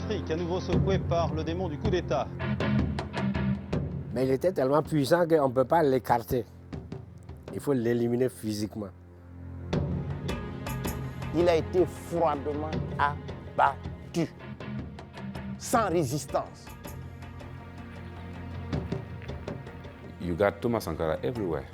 l'Afrique, à nouveau secouée par le démon du coup d'État. Mais il était tellement puissant qu'on ne peut pas l'écarter. Il faut l'éliminer physiquement. Il a été froidement abattu, sans résistance. You got Thomas Sankara everywhere.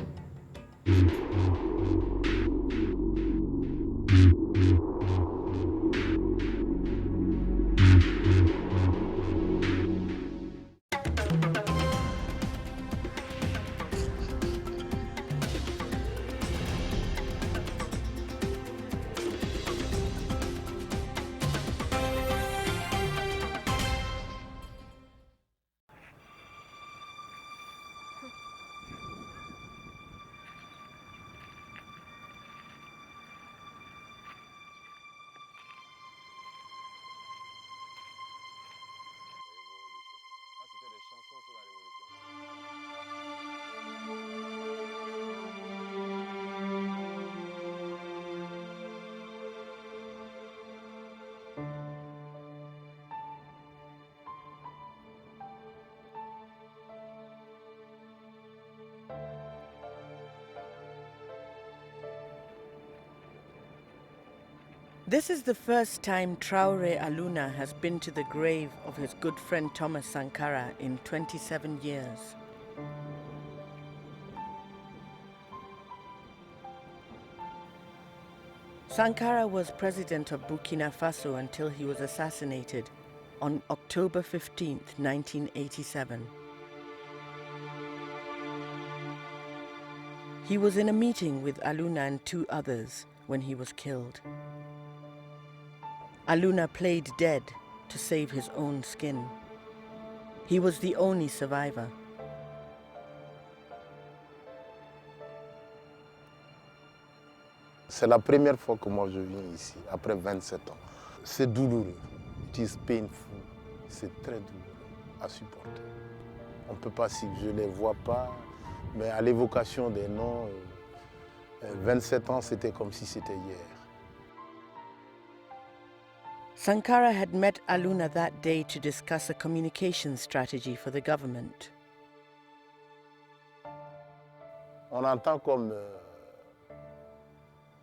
This is the first time Traoré Aluna has been to the grave of his good friend Thomas Sankara in 27 years. Sankara was president of Burkina Faso until he was assassinated on October 15, 1987. He was in a meeting with Aluna and two others when he was killed. Aluna played dead to save his own skin. He was the only survivor. C'est la première fois que moi je viens ici, après 27 ans. C'est douloureux, it is painful, c'est très douloureux à supporter. On ne peut pas, si je ne les vois pas, mais à l'évocation des noms, 27 ans c'était comme si c'était hier. Sankara had met Aluna that day to discuss a communication strategy for the government. On entend comme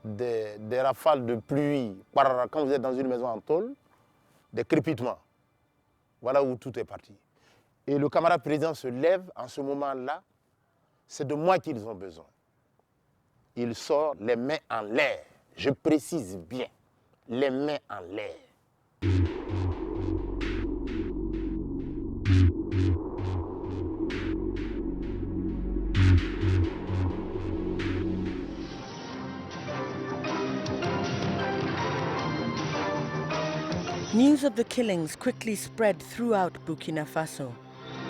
des rafales de pluie, quand vous êtes dans une maison en tôle, des crépitements. Voilà où tout est parti. Et le camarade président se lève en ce moment-là, c'est de moi qu'ils ont besoin. Il sort les mains en l'air, je précise bien, les mains en l'air. News of the killings quickly spread throughout Burkina Faso.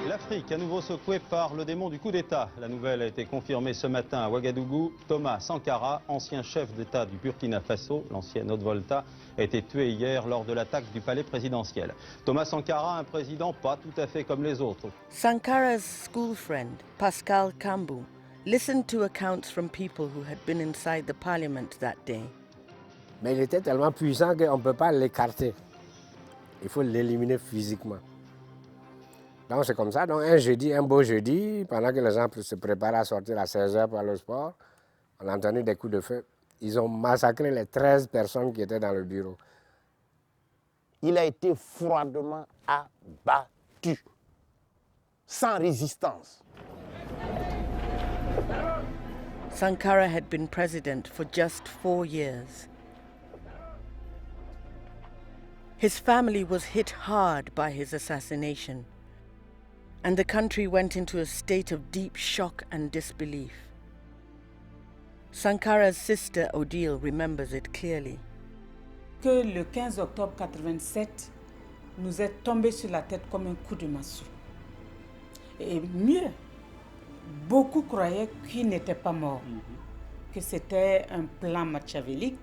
L'Afrique, à nouveau secouée par le démon du coup d'État. La nouvelle a été confirmée ce matin à Ouagadougou. Thomas Sankara, ancien chef d'État du Burkina Faso, l'ancienne Haute-Volta, a été tué hier lors de l'attaque du palais présidentiel. Thomas Sankara, un président pas tout à fait comme les autres. Sankara's school friend, Pascal Kambou, listened to accounts from people who had been inside the parliament that day. Mais il était tellement puissant qu'on ne peut pas l'écarter. Il faut l'éliminer physiquement. Donc c'est comme ça. Donc un jeudi, un beau jeudi, pendant que les gens se préparaient à sortir à 16h pour aller au sport, on a entendu des coups de feu. Ils ont massacré les 13 personnes qui étaient dans le bureau. Il a été froidement abattu, sans résistance. Sankara had been president for just 4 years. His family was hit hard by his assassination, and the country went into a state of deep shock and disbelief. Sankara's sister Odile remembers it clearly. Que le 15 octobre 87 nous est tombé sur la tête comme un coup de massue. Et mieux, beaucoup croyaient qu'il n'était pas mort, que c'était un plan machiavélique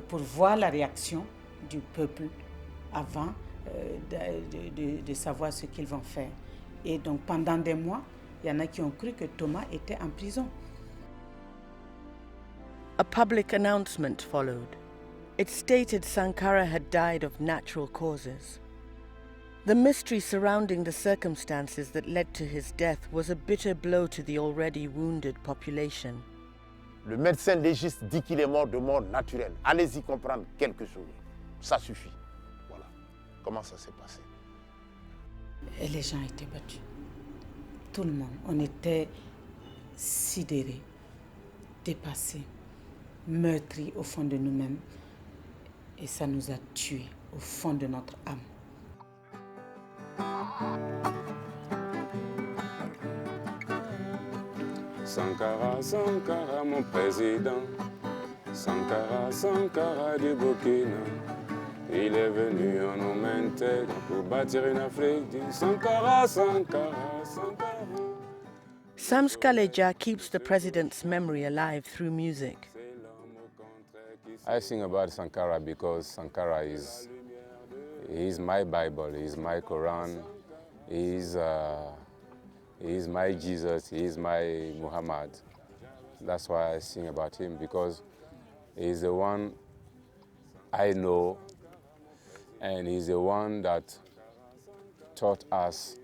pour voir la réaction du peuple avant de savoir ce qu'ils vont faire. Et donc pendant des mois, il y en a qui ont cru que Thomas était en prison. A public announcement followed. It stated Sankara had died of natural causes. The mystery surrounding the circumstances that led to his death was a bitter blow to the already wounded population. Le médecin légiste dit qu'il est mort de mort naturelle. Allez-y comprendre quelque chose. Ça suffit. Voilà. Comment ça s'est passé? Et les gens étaient battus. Tout le monde. On était sidérés, dépassés, meurtris au fond de nous-mêmes. Et ça nous a tués au fond de notre âme. Sankara, Sankara, mon président. Sankara, Sankara du Burkina. Il est venu en nos mains tête pour bâtir une Afrique du Sankara, Sankara, Sankara. Sam Skaleja keeps the president's memory alive through music. I sing about Sankara because Sankara is my Bible, he's my Quran, he's my Jesus, he's my Muhammad. That's why I sing about him, because he's the one I know, and he's the one that taught us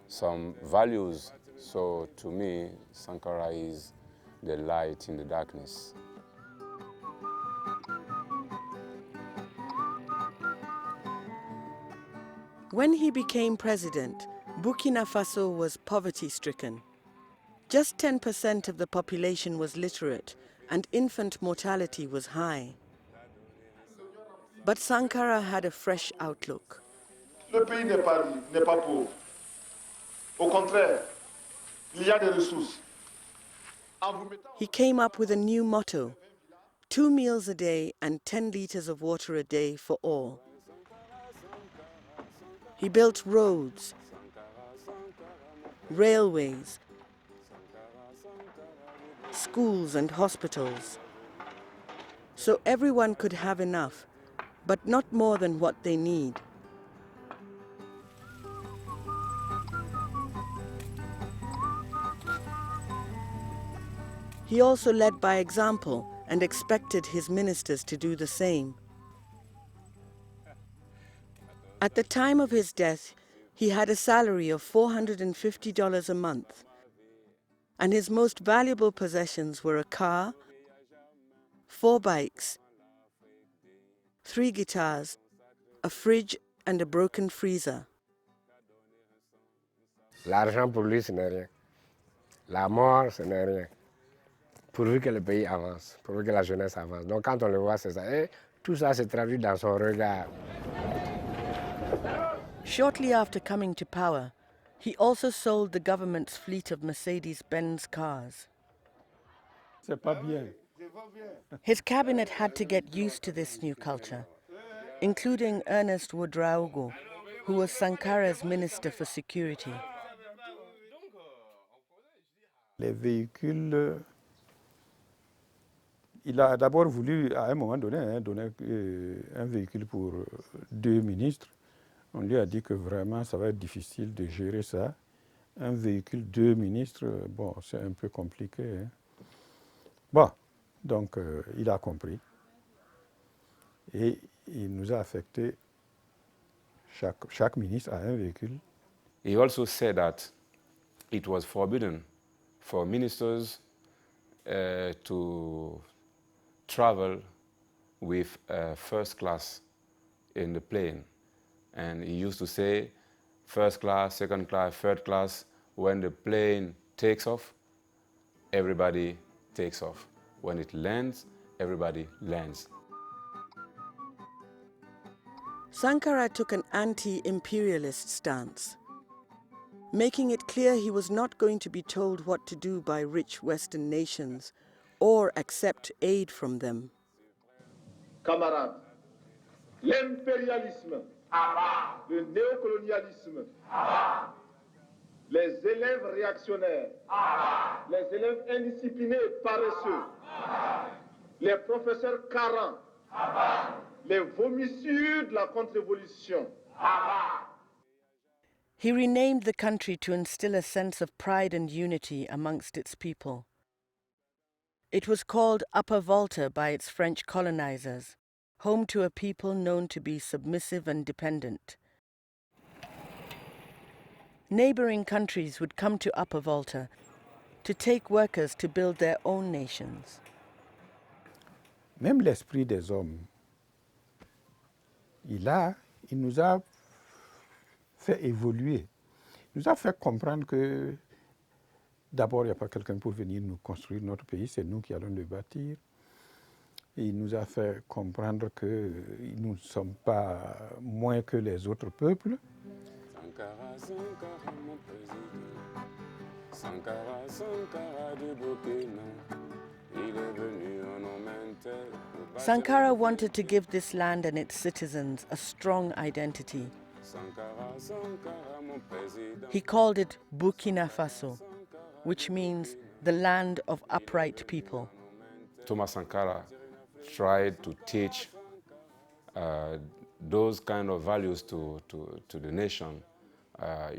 some values. So to me, Sankara is the light in the darkness. When he became president, Burkina Faso was poverty-stricken. Just 10% of the population was literate, and infant mortality was high. But Sankara had a fresh outlook. Le pays n'est pas pauvre. Au contraire, il y a des ressources. He came up with a new motto: 2 meals a day and 10 liters of water a day for all. He built roads, railways, schools and hospitals, so everyone could have enough, but not more than what they need. He also led by example and expected his ministers to do the same. At the time of his death, he had a salary of $450 a month, and his most valuable possessions were a car, 4 bikes, 3 guitars, a fridge, and a broken freezer. L'argent pour lui, ce n'est rien. La mort, ce n'est rien. Pourvu que le pays avance, pourvu que la jeunesse avance. Donc quand on le voit, c'est ça. Et tout ça se traduit dans son regard. Shortly after coming to power, he also sold the government's fleet of Mercedes-Benz cars. C'est pas bien. His cabinet had to get used to this new culture, including Ernest Ouedraogo, who was Sankara's Minister for Security. Les véhicules, il a d'abord voulu, à un moment donné, donner un véhicule pour 2 ministres. On lui a dit que vraiment, ça va être difficile de gérer ça. Un véhicule, 2 ministres, bon, c'est un peu compliqué. Hein. Bon, donc il a compris. Et il nous a affecté, chaque ministre a un véhicule. He also said that it was forbidden for ministers to travel with first class in the plane. And he used to say, first class, second class, third class. When the plane takes off, everybody takes off. When it lands, everybody lands. Sankara took an anti-imperialist stance, making it clear he was not going to be told what to do by rich Western nations or accept aid from them. Camarades, l'impérialisme, le néocolonialisme, les élèves réactionnaires, les élèves indisciplinés et paresseux, les professeurs carents, les vomissures de la contre-révolution. He renamed the country to instill a sense of pride and unity amongst its people. It was called Upper Volta by its French colonizers, home to a people known to be submissive and dependent. Neighboring countries would come to Upper Volta to take workers to build their own nations. Même l'esprit des hommes, il nous a fait évoluer. Il nous a fait comprendre que d'abord, il n'y a pas quelqu'un pour venir nous construire notre pays, c'est nous qui allons le bâtir. Et il nous a fait comprendre que nous ne sommes pas moins que les autres peuples. Sankara, Sankara, mon président. Sankara, Sankara de Burkina. Il est venu en Omentel. Sankara wanted to give this land and its citizens a strong identity. Sankara, Sankara, mon président. He called it Burkina Faso, which means the land of upright people. Thomas Sankara tried to teach those kind of values to the nation.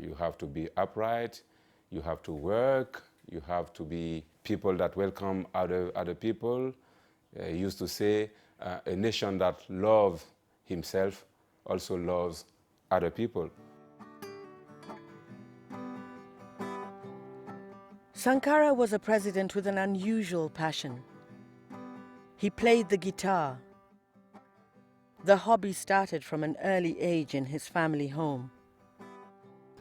You have to be upright, you have to work, you have to be people that welcome other people. He used to say, a nation that loves himself also loves other people. Sankara was a president with an unusual passion. He played the guitar. The hobby started from an early age in his family home.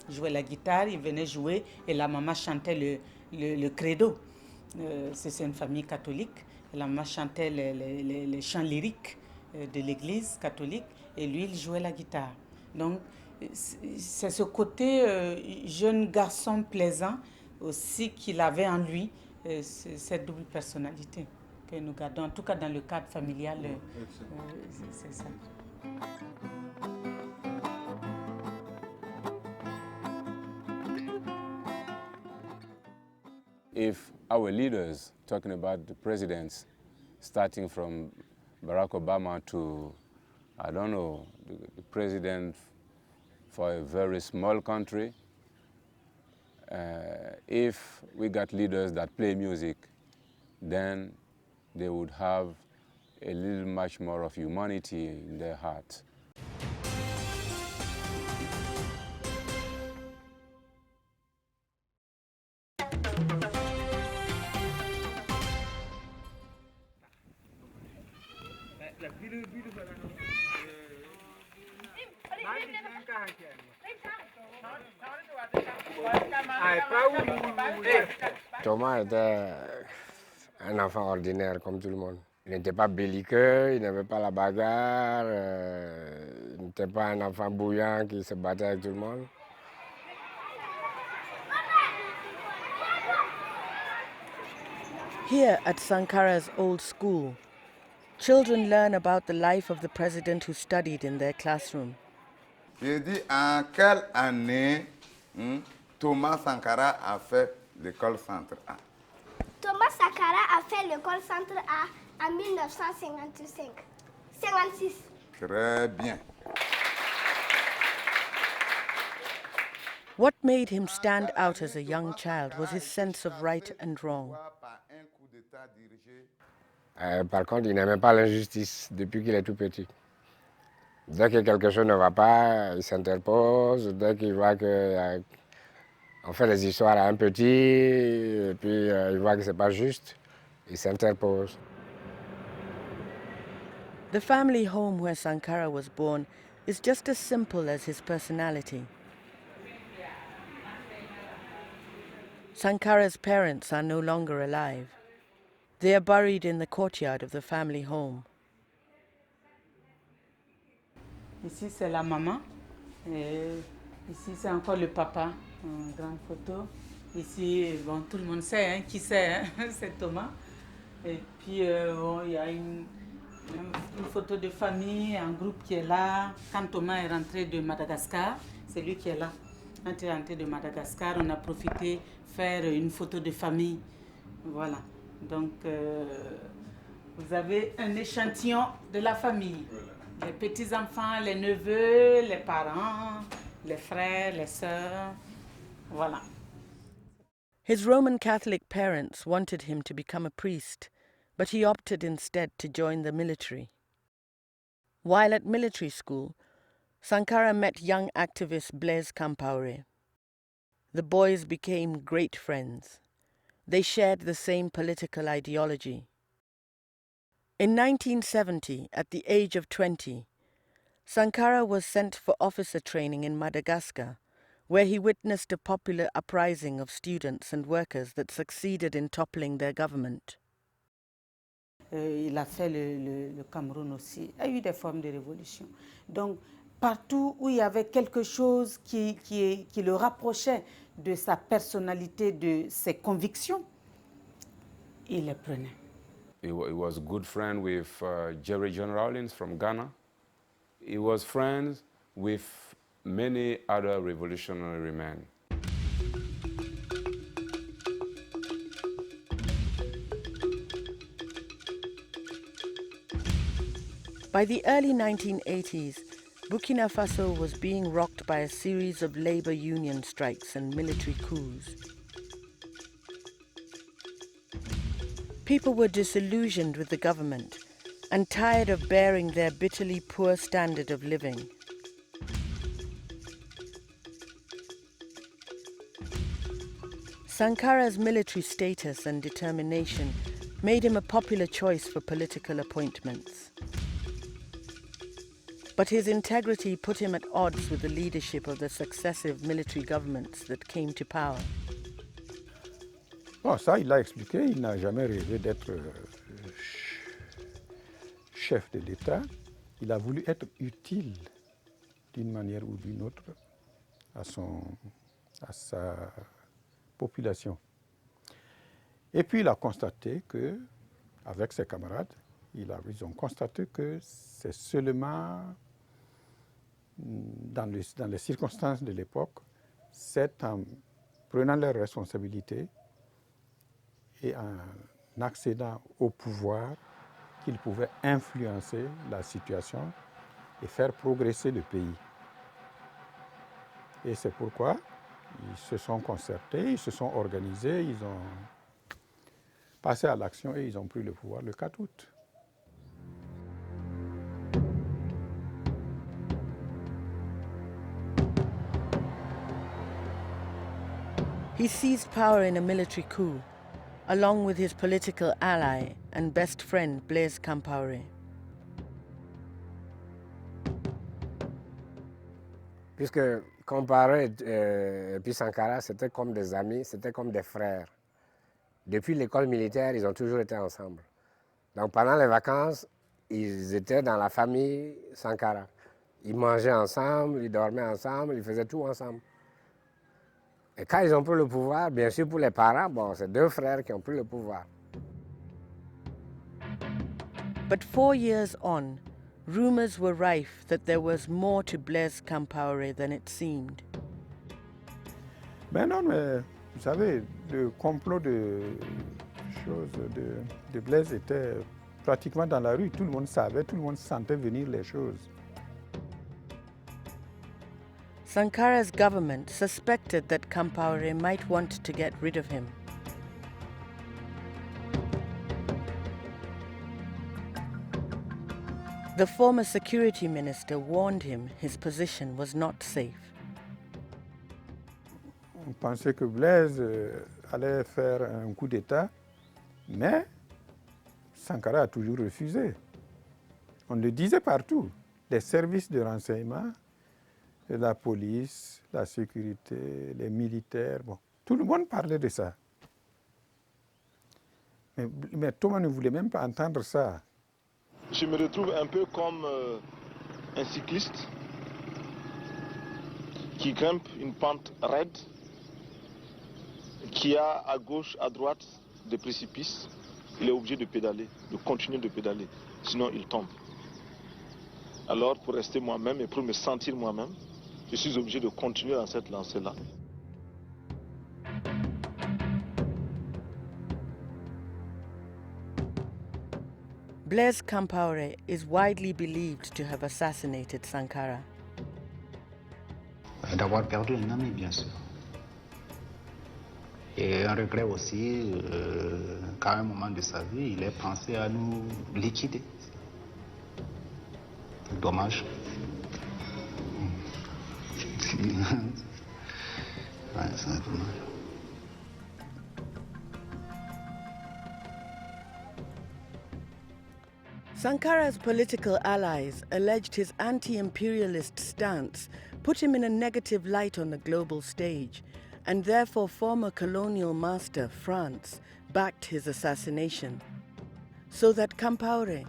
Il jouait la guitare, il venait jouer et la maman chantait le credo. C'est une famille catholique. Et la maman chantait les chants lyriques de l'église catholique et lui, il jouait la guitare. Donc, c'est ce côté jeune garçon plaisant aussi qu'il avait en lui, cette double personnalité que nous gardons, en tout cas dans le cadre familial, c'est ça. If our leaders, talking about the presidents, starting from Barack Obama to, I don't know, the president for a very small country, if we got leaders that play music, then they would have a little much more of humanity in their heart. Thomas était un enfant ordinaire comme tout le monde. Il n'était pas belliqueux, il n'avait pas la bagarre, il n'était pas un enfant bouillant qui se battait avec tout le monde. Here at Sankara's old school, children learn about the life of the president who studied in their classroom. J'ai dit en quelle année Thomas Sankara a fait l'école centre A. Thomas Sankara a fait l'école centre A en 1956. Très bien. What made him stand out as a young child was his sense of right and wrong. Par contre, il n'aimait pas l'injustice depuis qu'il est tout petit. Dès que quelque chose ne va pas, il s'interpose. Dès qu'il voit qu'on fait des histoires à un petit, et puis il voit que ce n'est pas juste, il s'interpose. The family home where Sankara was born is just as simple as his personality. Sankara's parents are no longer alive. They are buried in the courtyard of the family home. Ici, c'est la maman. Et ici, c'est encore le papa, en grande photo. Ici, bon, tout le monde sait, hein, qui c'est, hein, c'est Thomas. Et puis, bon, il y a une photo de famille, un groupe qui est là. Quand Thomas est rentré de Madagascar, c'est lui qui est là. Quand il est rentré de Madagascar, on a profité faire une photo de famille. Voilà. Donc, vous avez un échantillon de la famille. Les petits-enfants, les neveux, les parents, les frères, les sœurs. Voilà. His Roman Catholic parents wanted him to become a priest, but he opted instead to join the military. While at military school, Sankara met young activist Blaise Compaoré. The boys became great friends. They shared the same political ideology. In 1970, at the age of 20, Sankara was sent for officer training in Madagascar, where he witnessed a popular uprising of students and workers that succeeded in toppling their government. Il a fait le Cameroun aussi, il y a eu des formes de révolution. Donc, partout où il y avait quelque chose qui le rapprochait de sa personnalité, de ses convictions, il les prenait. He was a good friend with Jerry John Rawlings from Ghana. He was friends with many other revolutionary men. By the early 1980s, Burkina Faso was being rocked by a series of labor union strikes and military coups. People were disillusioned with the government and tired of bearing their bitterly poor standard of living. Sankara's military status and determination made him a popular choice for political appointments. But his integrity put him at odds with the leadership of the successive military governments that came to power. Bon, ça, il l'a expliqué, il n'a jamais rêvé d'être chef de l'État. Il a voulu être utile d'une manière ou d'une autre à sa population. Et puis il a constaté que, avec ses camarades, ils ont constaté que c'est seulement dans les circonstances de l'époque, c'est en prenant leurs responsabilités et en accédant au pouvoir qu'ils pouvaient influencer la situation et faire progresser le pays. Et c'est pourquoi ils se sont concertés, ils se sont organisés, ils ont passé à l'action et ils ont pris le pouvoir le 4 août. He seized power in a military coup, along with his political ally and best friend Blaise Compaoré. Puisque Compaoré et puis Sankara, c'était comme des amis, c'était comme des frères. Depuis l'école militaire, ils ont toujours été ensemble. Donc pendant les vacances, ils étaient dans la famille Sankara. Ils mangeaient ensemble, ils dormaient ensemble, ils faisaient tout ensemble. Et quand ils ont pris le pouvoir, bien sûr pour les parents, bon, c'est deux frères qui ont pris le pouvoir. But 4 years on, rumors were rife that there was more to Blaise Compaoré than it seemed. Ben non, mais vous savez, le complot de Blaise était pratiquement dans la rue. Tout le monde savait, tout le monde sentait venir les choses. Sankara's government suspected that Compaoré might want to get rid of him. The former security minister warned him his position was not safe. On pensait que Blaise allait faire un coup d'État, mais Sankara a toujours refusé. On le disait partout. Les services de renseignement, la police, la sécurité, les militaires, bon, tout le monde parlait de ça. Mais Thomas ne voulait même pas entendre ça. Je me retrouve un peu comme un cycliste qui grimpe une pente raide, qui a à gauche, à droite des précipices. Il est obligé de pédaler, de continuer de pédaler, sinon il tombe. Alors pour rester moi-même et pour me sentir moi-même, je suis obligé de continuer dans cette lancée-là. Blaise Compaoré is widely believed to have assassinated Sankara. D'avoir perdu un ami, bien sûr. Et un regret aussi qu'à un moment de sa vie, il ait pensé à nous liquider. Dommage. Ouais, c'est dommage. Sankara's political allies alleged his anti-imperialist stance put him in a negative light on the global stage, and therefore former colonial master France backed his assassination, so that Compaoré,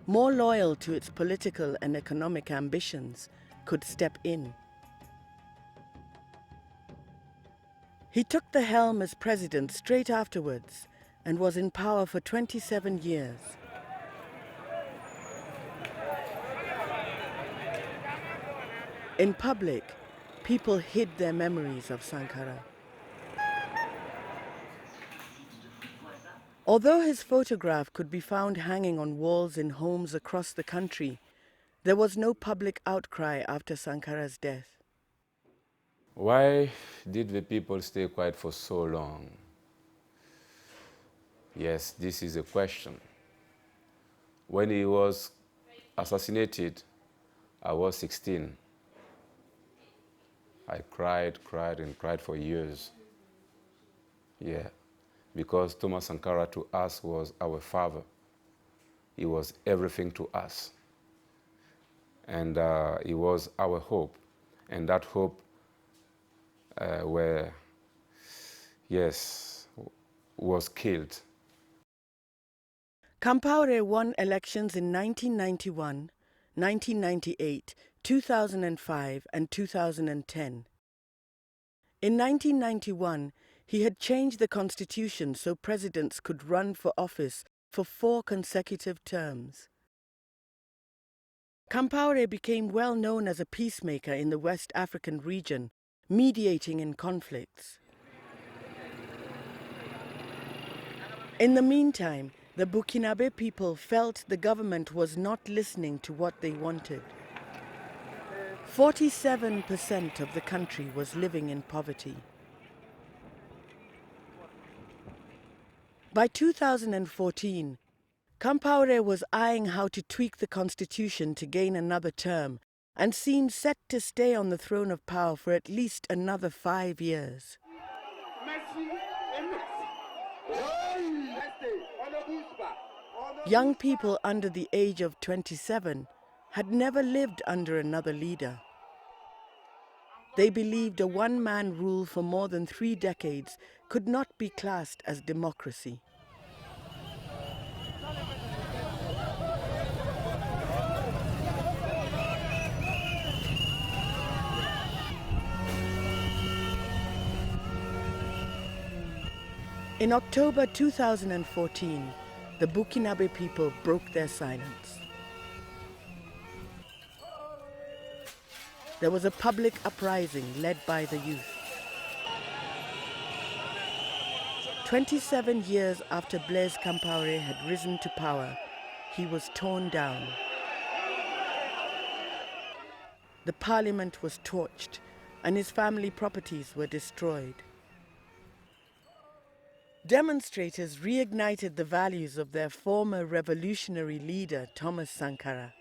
more loyal to its political and economic ambitions, could step in. He took the helm as president straight afterwards and was in power for 27 years. In public, people hid their memories of Sankara. Although his photograph could be found hanging on walls in homes across the country, there was no public outcry after Sankara's death. Why did the people stay quiet for so long? Yes, this is a question. When he was assassinated, I was 16. I cried and cried for years. Yeah, because Thomas Sankara to us was our father. He was everything to us. And he was our hope. And that hope was killed. Compaoré won elections in 1991, 1998, 2005 and 2010. In 1991, he had changed the constitution so presidents could run for office for 4 consecutive terms. Compaoré became well known as a peacemaker in the West African region, mediating in conflicts. In the meantime, the Burkinabe people felt the government was not listening to what they wanted. 47% of the country was living in poverty. By 2014, Compaoré was eyeing how to tweak the constitution to gain another term and seemed set to stay on the throne of power for at least another 5 years. Young people under the age of 27 had never lived under another leader. They believed a one-man rule for more than 3 decades could not be classed as democracy. In October 2014, the Burkinabe people broke their silence. There was a public uprising led by the youth. 27 years after Blaise Compaoré had risen to power, he was torn down. The parliament was torched and his family properties were destroyed. Demonstrators reignited the values of their former revolutionary leader, Thomas Sankara.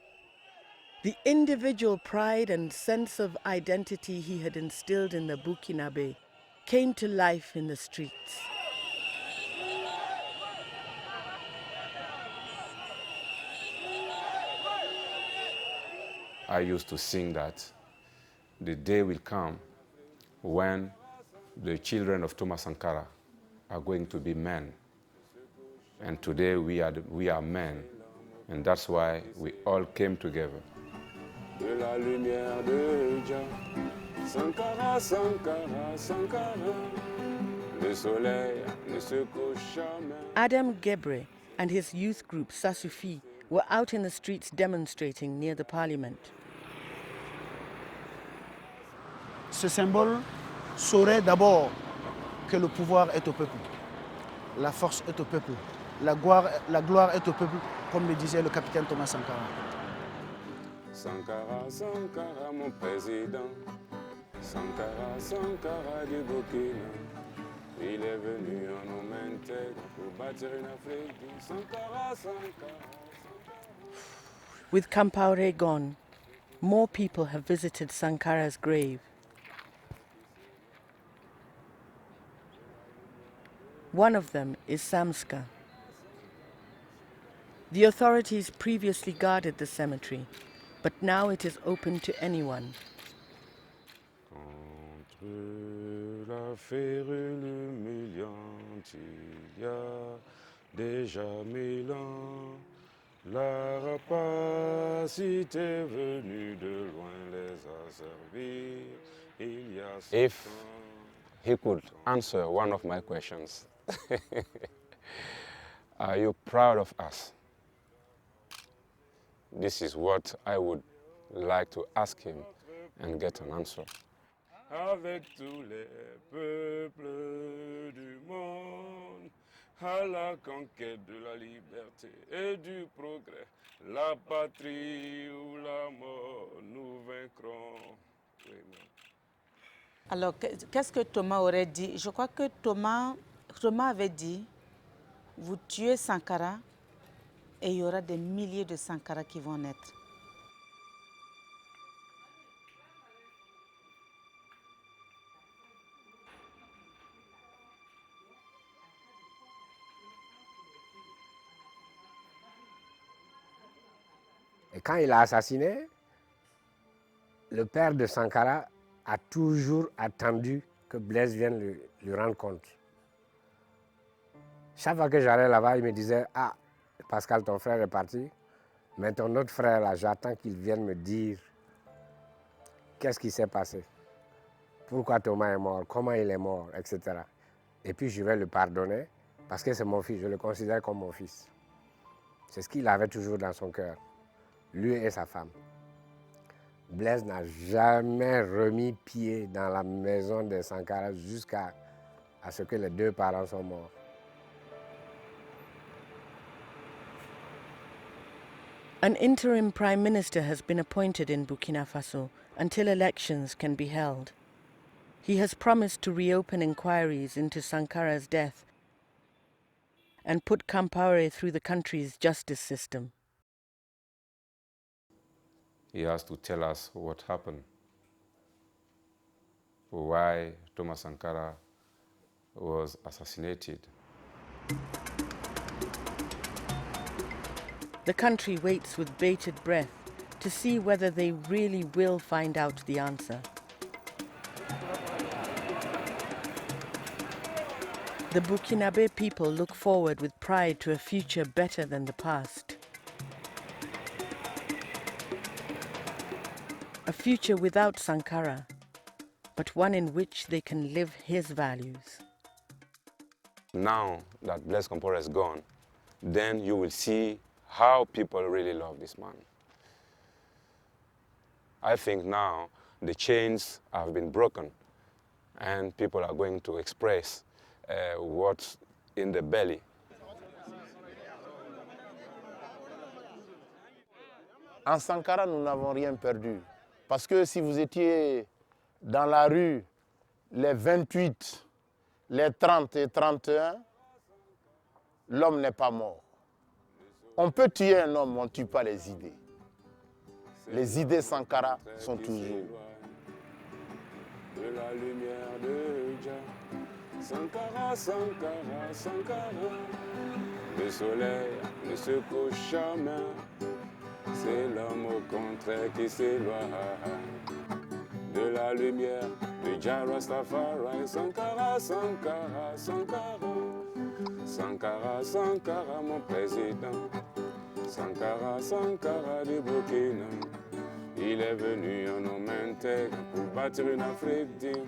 The individual pride and sense of identity he had instilled in the Burkinabe came to life in the streets. I used to sing that the day will come when the children of Thomas Sankara are going to be men. And today we are men. And that's why we all came together. De la lumière de Dieu, Sankara, Sankara, Sankara, le soleil ne se couche jamais. Adam Gebre and his youth group Sasufi were out in the streets demonstrating near the parliament. Ce symbole saurait d'abord que le pouvoir est au peuple, la force est au peuple, la gloire est au peuple, comme le disait le capitaine Thomas Sankara. Sankara, Sankara, mon président, Sankara, Sankara du Burkina, il est venu en homme intègre pour bâtir une Afrique. Sankara, Sankara. With Compaoré gone, more people have visited Sankara's grave. One of them is Samska. The authorities previously guarded the cemetery, but now it is open to anyone. Contre la férule humiliante, il y a déjà 1000 ans, la rapacité venue de loin les a servis. Il y a If he could answer one of my questions, are you proud of us? This is what I would like to ask him and get an answer. Avec tous les peuples du monde, à la conquête de la liberté et du progrès, la patrie ou la mort, nous vaincrons. Alors, qu'est-ce que Thomas aurait dit? Je crois que Thomas avait dit, vous tuez Sankara et il y aura des milliers de Sankara qui vont naître. Et quand il a assassiné, le père de Sankara a toujours attendu que Blaise vienne lui rendre compte. Chaque fois que j'allais là-bas, il me disait « Ah, Pascal, ton frère est parti, mais ton autre frère, là, j'attends qu'il vienne me dire qu'est-ce qui s'est passé, pourquoi Thomas est mort, comment il est mort, etc. Et puis je vais le pardonner parce que c'est mon fils, je le considère comme mon fils. » C'est ce qu'il avait toujours dans son cœur, lui et sa femme. Blaise n'a jamais remis pied dans la maison de Sankara jusqu'à ce que les deux parents soient morts. An interim prime minister has been appointed in Burkina Faso until elections can be held. He has promised to reopen inquiries into Sankara's death and put Compaoré through the country's justice system. He has to tell us what happened, why Thomas Sankara was assassinated. The country waits with bated breath to see whether they really will find out the answer. The Burkinabe people look forward with pride to a future better than the past. A future without Sankara, but one in which they can live his values. Now that Blaise Compaoré is gone, then you will see how people really love this man. I think now the chains have been broken and people are going to express what's in the belly. En Sankara, nous n'avons rien perdu. Parce que si vous étiez dans la rue les 28, les 30 et 31, l'homme n'est pas mort. On peut tuer un homme, on ne tue pas les idées. Les idées Sankara sont toujours. De la lumière de Jah, Sankara, Sankara, Sankara. Le soleil ne se couche jamais, c'est l'homme au contraire qui s'éloigne. De la lumière de Jah Rastafari, Sankara, Sankara, Sankara. Sankara, Sankara, mon président. Sankara, Sankara du Burkina. Il est venu en homme intègre pour bâtir une Afrique digne.